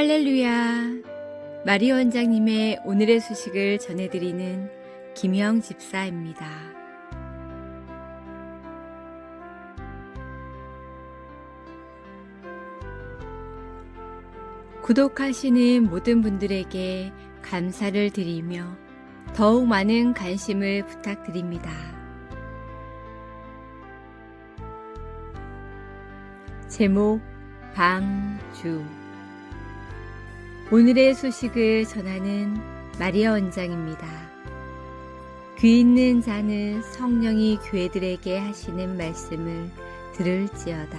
할렐루야! 마리 원장님의 오늘의 소식을 전해드리는 김영 집사입니다. 구독하시는 모든 분들에게 감사를 드리며 더욱 많은 관심을 부탁드립니다. 제목 방주. 오늘의 소식을 전하는 마리아 원장입니다. 귀 있는 자는 성령이 교회들에게 하시는 말씀을 들을지어다.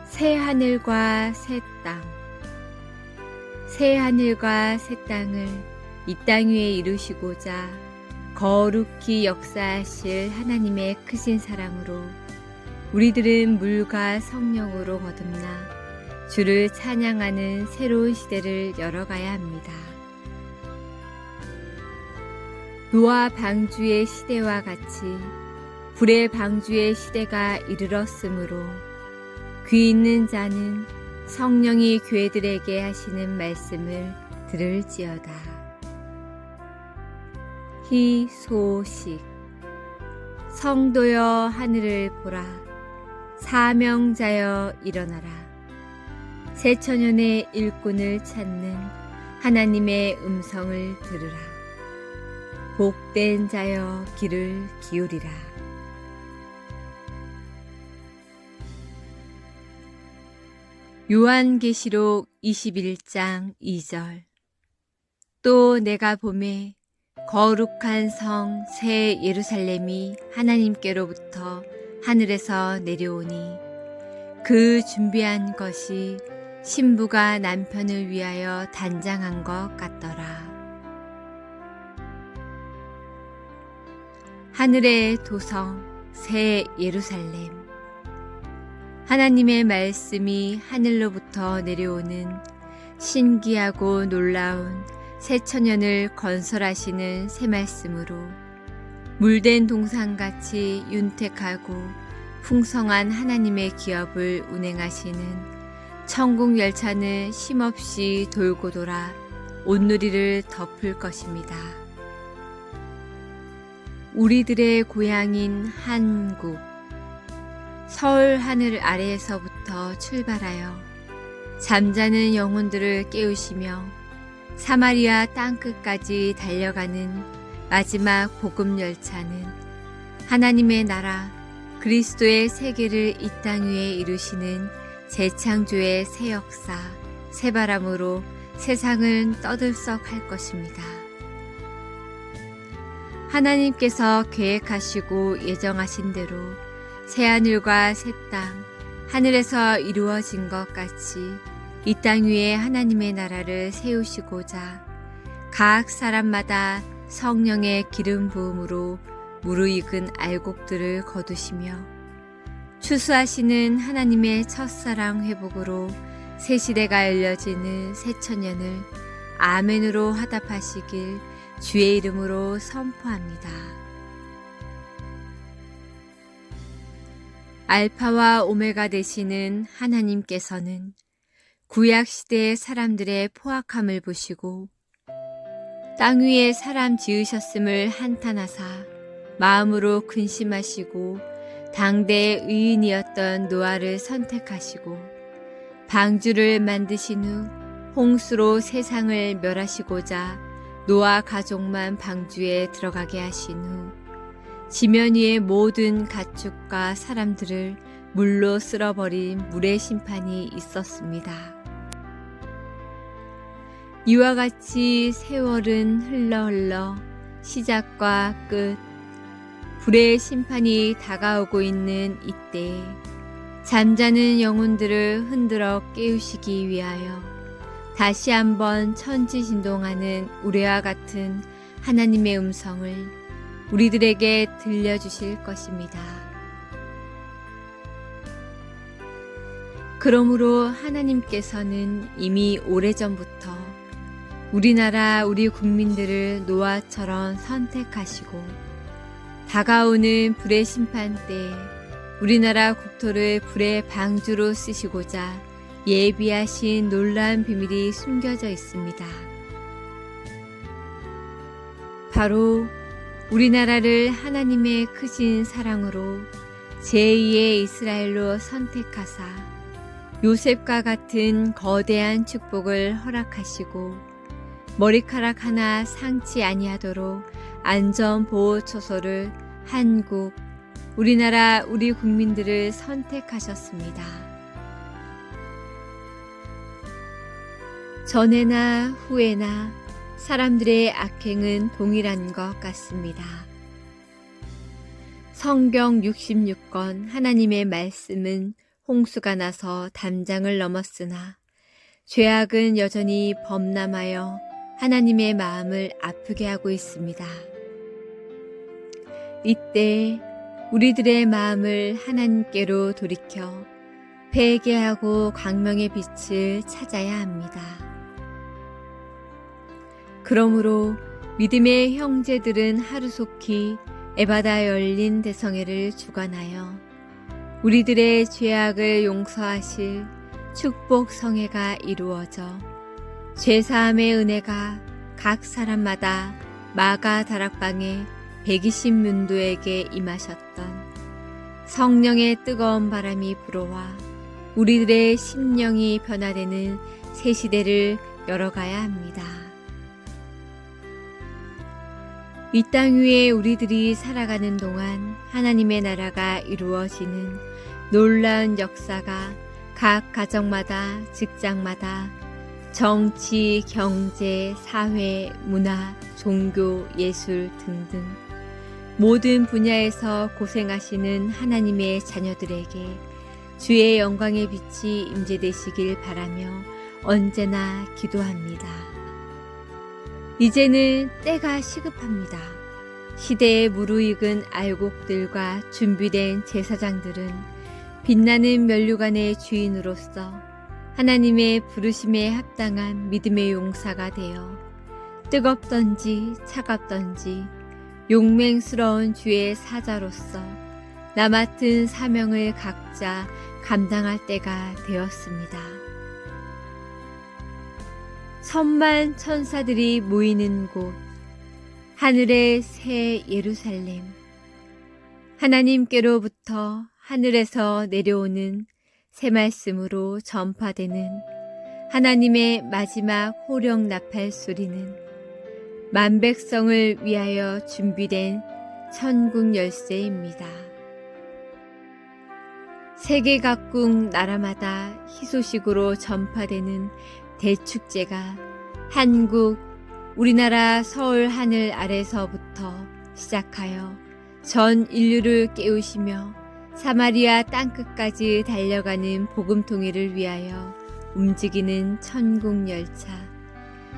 새 하늘과 새 땅. 새 하늘과 새 땅을 이 땅 위에 이루시고자 거룩히 역사하실 하나님의 크신 사랑으로 우리들은 물과 성령으로 거듭나 주를 찬양하는 새로운 시대를 열어가야 합니다. 노아 방주의 시대와 같이 불의 방주의 시대가 이르렀으므로 귀 있는 자는 성령이 교회들에게 하시는 말씀을 들을지어다. 희소식. 성도여 하늘을 보라. 사명자여 일어나라. 새천년의 일꾼을 찾는 하나님의 음성을 들으라. 복된 자여 귀를 기울이라. 요한계시록 21장 2절. 또 내가 보매 거룩한 성 새 예루살렘이 하나님께로부터 하늘에서 내려오니 그 준비한 것이 신부가 남편을 위하여 단장한 것 같더라. 하늘의 도성 새 예루살렘. 하나님의 말씀이 하늘로부터 내려오는 신기하고 놀라운 새 천년을 건설하시는 새 말씀으로 물된 동산같이 윤택하고 풍성한 하나님의 기업을 운행하시는 천국 열차는 쉼없이 돌고 돌아 온누리를 덮을 것입니다. 우리들의 고향인 한국, 서울 하늘 아래에서부터 출발하여 잠자는 영혼들을 깨우시며 사마리아 땅끝까지 달려가는 마지막 복음 열차는 하나님의 나라 그리스도의 세계를 이 땅 위에 이루시는 재창조의 새 역사, 새 바람으로 세상을 떠들썩할 것입니다. 하나님께서 계획하시고 예정하신 대로 새하늘과 새 땅, 하늘에서 이루어진 것 같이 이 땅 위에 하나님의 나라를 세우시고자 각 사람마다 성령의 기름 부음으로 무르익은 알곡들을 거두시며 추수하시는 하나님의 첫사랑 회복으로 새 시대가 열려지는 새 천년을 아멘으로 화답하시길 주의 이름으로 선포합니다. 알파와 오메가 되시는 하나님께서는 구약시대의 사람들의 포악함을 보시고 땅 위에 사람 지으셨음을 한탄하사 마음으로 근심하시고 당대의 의인이었던 노아를 선택하시고 방주를 만드신 후 홍수로 세상을 멸하시고자 노아 가족만 방주에 들어가게 하신 후 지면 위의 모든 가축과 사람들을 물로 쓸어버린 물의 심판이 있었습니다. 이와 같이 세월은 흘러 시작과 끝, 불의 심판이 다가오고 있는 이때에 잠자는 영혼들을 흔들어 깨우시기 위하여 다시 한번 천지진동하는 우레와 같은 하나님의 음성을 우리들에게 들려주실 것입니다. 그러므로 하나님께서는 이미 오래전부터 우리나라 우리 국민들을 노아처럼 선택하시고 다가오는 불의 심판 때에 우리나라 국토를 불의 방주로 쓰시고자 예비하신 놀라운 비밀이 숨겨져 있습니다. 바로 우리나라를 하나님의 크신 사랑으로 제2의 이스라엘로 선택하사 요셉과 같은 거대한 축복을 허락하시고 머리카락 하나 상치 아니하도록 안전보호초소를 한국, 우리나라 우리 국민들을 선택하셨습니다. 전에나 후에나 사람들의 악행은 동일한 것 같습니다. 성경 66권 하나님의 말씀은 홍수가 나서 담장을 넘었으나 죄악은 여전히 범람하여 하나님의 마음을 아프게 하고 있습니다. 이때 우리들의 마음을 하나님께로 돌이켜 회개하고 광명의 빛을 찾아야 합니다. 그러므로 믿음의 형제들은 하루속히 에바다 열린 대성회를 주관하여 우리들의 죄악을 용서하실 축복 성회가 이루어져 죄사함의 은혜가 각 사람마다 마가 다락방에 120문도에게 임하셨던 성령의 뜨거운 바람이 불어와 우리들의 심령이 변화되는 새 시대를 열어가야 합니다. 이 땅 위에 우리들이 살아가는 동안 하나님의 나라가 이루어지는 놀라운 역사가 각 가정마다, 직장마다 정치, 경제, 사회, 문화, 종교, 예술 등등 모든 분야에서 고생하시는 하나님의 자녀들에게 주의 영광의 빛이 임재되시길 바라며 언제나 기도합니다. 이제는 때가 시급합니다. 시대에 무르익은 알곡들과 준비된 제사장들은 빛나는 면류관의 주인으로서 하나님의 부르심에 합당한 믿음의 용사가 되어 뜨겁던지 차갑던지 용맹스러운 주의 사자로서 나 맡은 사명을 각자 감당할 때가 되었습니다. 천만 천사들이 모이는 곳, 하늘의 새 예루살렘, 하나님께로부터 하늘에서 내려오는 새 말씀으로 전파되는 하나님의 마지막 호령 나팔 소리는 만백성을 위하여 준비된 천국 열쇠입니다. 세계 각국 나라마다 희소식으로 전파되는 대축제가 한국, 우리나라 서울 하늘 아래서부터 시작하여 전 인류를 깨우시며 사마리아 땅끝까지 달려가는 복음통일을 위하여 움직이는 천국 열차,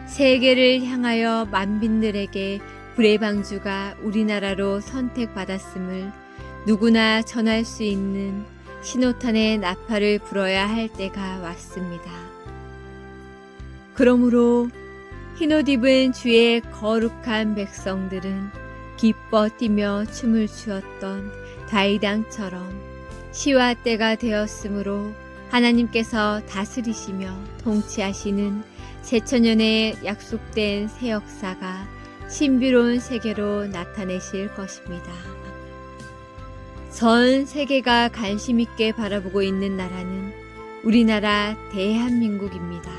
세계를 향하여 만민들에게 불의 방주가 우리나라로 선택받았음을 누구나 전할 수 있는 신호탄의 나팔을 불어야 할 때가 왔습니다. 그러므로 흰옷 입은 주의 거룩한 백성들은 기뻐 뛰며 춤을 추었던 다윗왕처럼 시와 때가 되었으므로 하나님께서 다스리시며 통치하시는 새천년에 약속된 새 역사가 신비로운 세계로 나타내실 것입니다. 전 세계가 관심 있게 바라보고 있는 나라는 우리나라 대한민국입니다.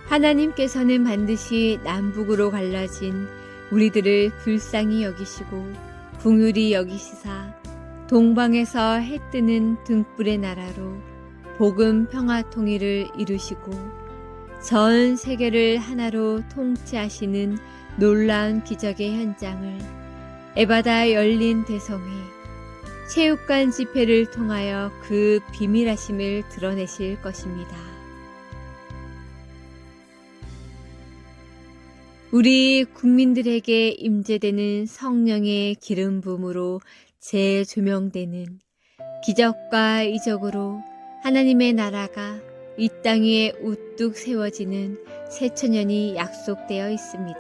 하나님께서는 반드시 남북으로 갈라진 우리들을 불쌍히 여기시고 긍휼히 여기시사 동방에서 해 뜨는 등불의 나라로 복음 평화 통일을 이루시고 전 세계를 하나로 통치하시는 놀라운 기적의 현장을 에바다 열린 대성회, 체육관 집회를 통하여 그 비밀하심을 드러내실 것입니다. 우리 국민들에게 임재되는 성령의 기름 부음으로 재조명되는 기적과 이적으로 하나님의 나라가 이 땅 위에 우뚝 세워지는 새천년이 약속되어 있습니다.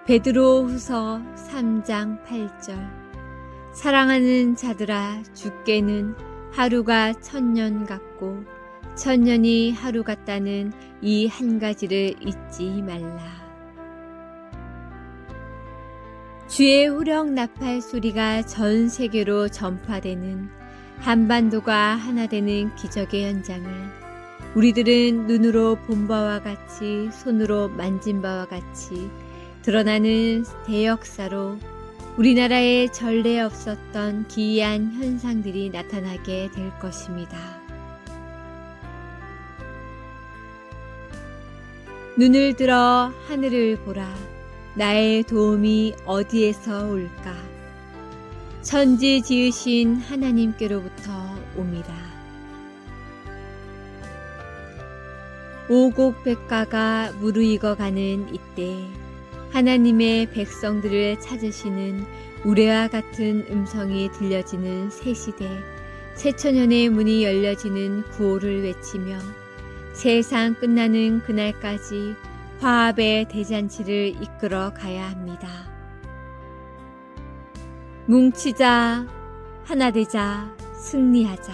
베드로후서 3장 8절. 사랑하는 자들아, 주께는 하루가 1000년 같고 1000년이 하루 같다는 이 한 가지를 잊지 말라. 주의 후령 나팔 소리가 전 세계로 전파되는 한반도가 하나 되는 기적의 현장을 우리들은 눈으로 본 바와 같이, 손으로 만진 바와 같이 드러나는 대역사로 우리나라에 전례 없었던 기이한 현상들이 나타나게 될 것입니다. 눈을 들어 하늘을 보라. 나의 도움이 어디에서 올까? 천지 지으신 하나님께로부터 옵니다. 오곡백과가 무르익어가는 이때 하나님의 백성들을 찾으시는 우레와 같은 음성이 들려지는 새 시대, 새천년의 문이 열려지는 구호를 외치며 세상 끝나는 그날까지 화합의 대잔치를 이끌어 가야 합니다. 뭉치자, 하나 되자, 승리하자.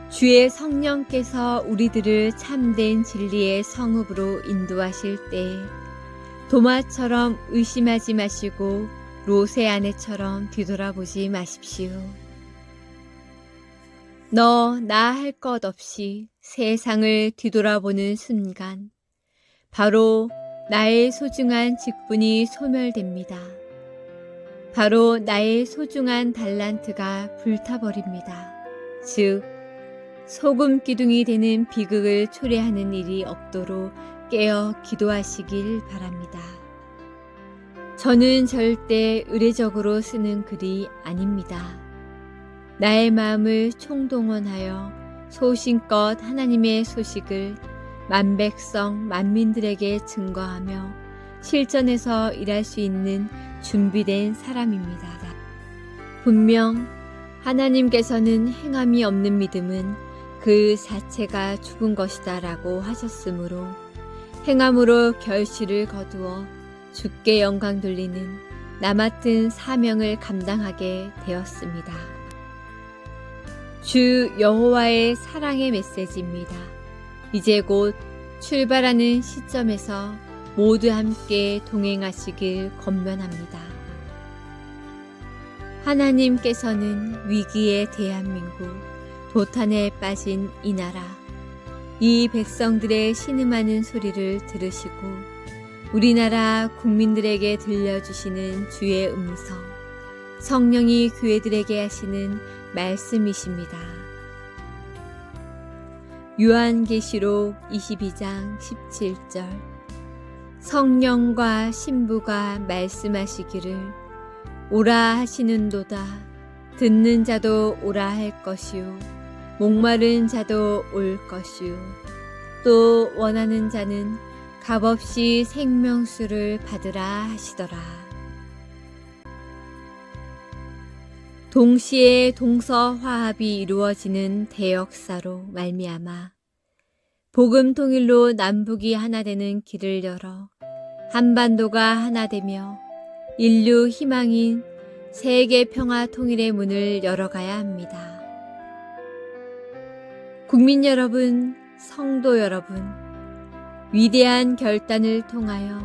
주의 성령께서 우리들을 참된 진리의 성읍으로 인도하실 때 도마처럼 의심하지 마시고 롯의 아내처럼 뒤돌아보지 마십시오. 너 나 할 것 없이 세상을 뒤돌아보는 순간 바로 나의 소중한 직분이 소멸됩니다. 바로 나의 소중한 달란트가 불타버립니다. 즉 소금 기둥이 되는 비극을 초래하는 일이 없도록 깨어 기도하시길 바랍니다. 저는 절대 의례적으로 쓰는 글이 아닙니다. 나의 마음을 총동원하여 소신껏 하나님의 소식을 만백성 만민들에게 증거하며 실전에서 일할 수 있는 준비된 사람입니다. 분명 하나님께서는 행함이 없는 믿음은 그 자체가 죽은 것이다 라고 하셨으므로 행함으로 결실을 거두어 주께 영광 돌리는 나 맡은 사명을 감당하게 되었습니다. 주 여호와의 사랑의 메시지입니다. 이제 곧 출발하는 시점에서 모두 함께 동행하시길 권면합니다. 하나님께서는 위기의 대한민국, 도탄에 빠진 이 나라, 이 백성들의 신음하는 소리를 들으시고 우리나라 국민들에게 들려주시는 주의 음성, 성령이 교회들에게 하시는 말씀이십니다. 요한계시록 22장 17절. 성령과 신부가 말씀하시기를 오라 하시는도다. 듣는 자도 오라 할 것이요 목마른 자도 올 것이요 또 원하는 자는 값없이 생명수를 받으라 하시더라. 동시에 동서화합이 이루어지는 대역사로 말미암아 복음 통일로 남북이 하나 되는 길을 열어 한반도가 하나 되며 인류 희망인 세계 평화 통일의 문을 열어가야 합니다. 국민 여러분, 성도 여러분, 위대한 결단을 통하여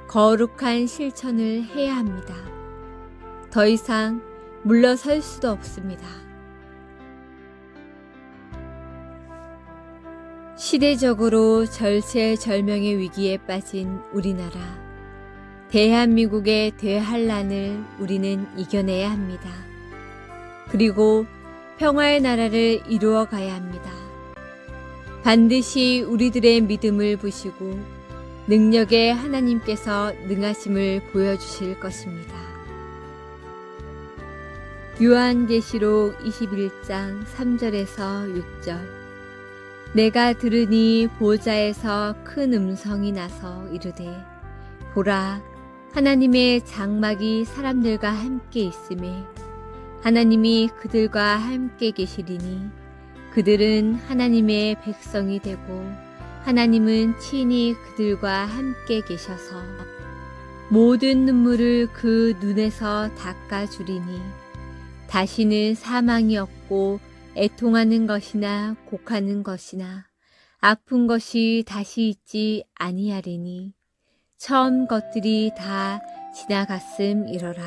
거룩한 실천을 해야 합니다. 더 이상 물러설 수도 없습니다. 시대적으로 절체절명의 위기에 빠진 우리나라, 대한민국의 대환란을 우리는 이겨내야 합니다. 그리고 평화의 나라를 이루어 가야 합니다. 반드시 우리들의 믿음을 보시고 능력의 하나님께서 능하심을 보여주실 것입니다. 요한계시록 21장 3절에서 6절. 내가 들으니 보좌에서 큰 음성이 나서 이르되 보라, 하나님의 장막이 사람들과 함께 있음에 하나님이 그들과 함께 계시리니 그들은 하나님의 백성이 되고 하나님은 친히 그들과 함께 계셔서 모든 눈물을 그 눈에서 닦아주리니 다시는 사망이 없고 애통하는 것이나 곡하는 것이나 아픈 것이 다시 있지 아니하리니 처음 것들이 다 지나갔음이러라.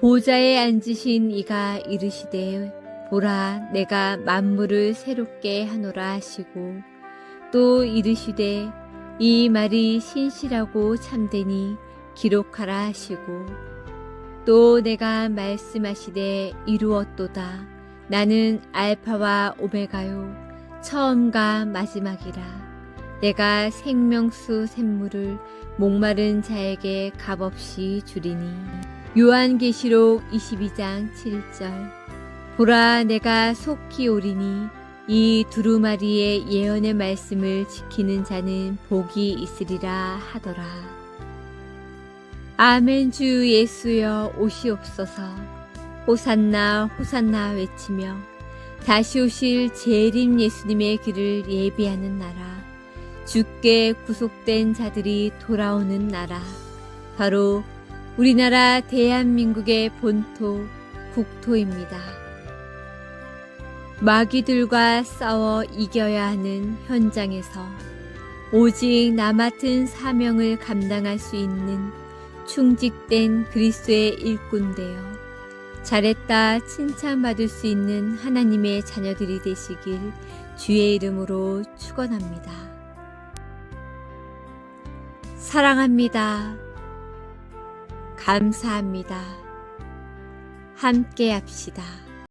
보좌에 앉으신 이가 이르시되 보라 내가 만물을 새롭게 하노라 하시고 또 이르시되 이 말이 신실하고 참되니 기록하라 하시고 또 내가 말씀하시되 이루었도다. 나는 알파와 오메가요 처음과 마지막이라. 내가 생명수 샘물을 목마른 자에게 값없이 주리니. 요한계시록 22장 7절. 보라 내가 속히 오리니 이 두루마리의 예언의 말씀을 지키는 자는 복이 있으리라 하더라. 아멘. 주 예수여 오시옵소서. 호산나 호산나 외치며 다시 오실 재림 예수님의 길을 예비하는 나라, 주께 구속된 자들이 돌아오는 나라, 바로 우리나라 대한민국의 본토 국토입니다. 마귀들과 싸워 이겨야 하는 현장에서 오직 나 맡은 사명을 감당할 수 있는 충직된 그리스도의 일꾼 되어 잘했다 칭찬받을 수 있는 하나님의 자녀들이 되시길 주의 이름으로 축원합니다. 사랑합니다. 감사합니다. 함께 합시다.